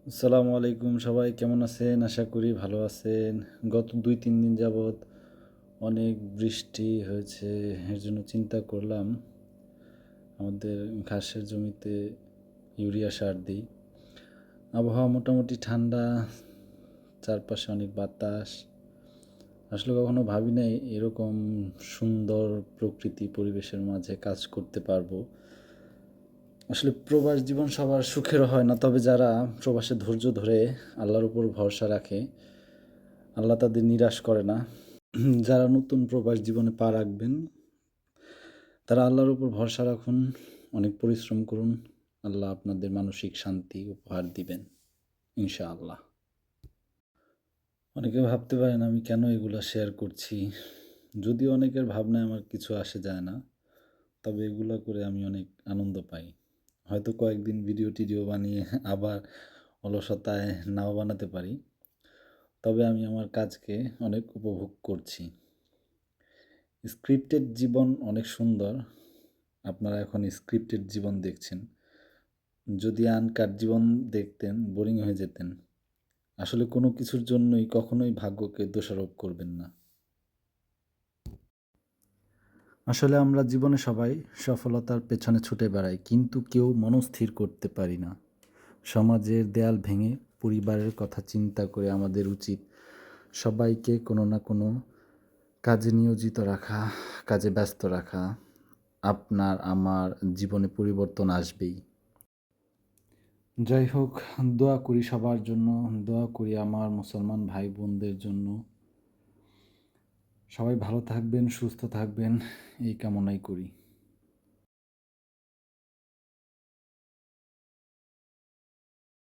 আসসালামু আলাইকুম, সবাই কেমন আছেন? আশা করি ভালো আছেন। গত ২-৩ দিন যাবৎ অনেক বৃষ্টি হয়েছে। এর জন্য চিন্তা করলাম আমাদের ঘাসের জমিতে ইউরিয়া সার দিই। আবহাওয়া মোটামুটি ঠান্ডা, চারপাশে অনেক বাতাস। আসলে কখনো ভাবি নাই এরকম সুন্দর প্রকৃতি পরিবেশের মাঝে কাজ করতে পারবো। আসলে প্রবাস জীবন সবার সুখের হয় না, তবে যারা প্রবাসে ধৈর্য ধরে আল্লাহর উপর ভরসা রাখে, আল্লাহ তাদের নিরাশ করে না। যারা নতুন প্রবাস জীবনে পা রাখবেন, তারা আল্লাহর উপর ভরসা রাখুন, অনেক পরিশ্রম করুন। আল্লাহ আপনাদের মানসিক শান্তি উপহার দিবেন, ইনশাআল্লাহ। অনেকে ভাবতে পারেন আমি কেন এগুলা শেয়ার করছি। যদিও অনেকের ভাবনায় আমার কিছু আসে যায় না, তবে এগুলা করে আমি অনেক আনন্দ পাই। হয়তো কয়েকদিন ভিডিও বানিয়ে আবার অলসতায় নাও বানাতে পারি, তবে আমি আমার কাজকে অনেক উপভোগ করছি। স্ক্রিপ্টেড জীবন অনেক সুন্দর। আপনারা এখন স্ক্রিপ্টেড জীবন দেখছেন। যদি আনকাট জীবন দেখতেন, বোরিং হয়ে যেতেন। আসলে কোনো কিছুর জন্যই কখনোই ভাগ্যকে দোষারোপ করবেন না। আসলে আমরা জীবনে সবাই সফলতার পেছনে ছুটে বেড়াই, কিন্তু কেউ মনস্থির করতে পারি না। সমাজের দেয়াল ভেঙে পরিবারের কথা চিন্তা করে আমাদের উচিত সবাইকে কোনো না কোনো কাজে নিয়োজিত রাখা, কাজে ব্যস্ত রাখা। আপনার আমার জীবনে পরিবর্তন আসবেই। যাই হোক, দোয়া করি সবার জন্য, দোয়া করি আমার মুসলমান ভাই বোনদের জন্য। সবাই ভালো থাকবেন, সুস্থ থাকবেন, এই কামনাই করি।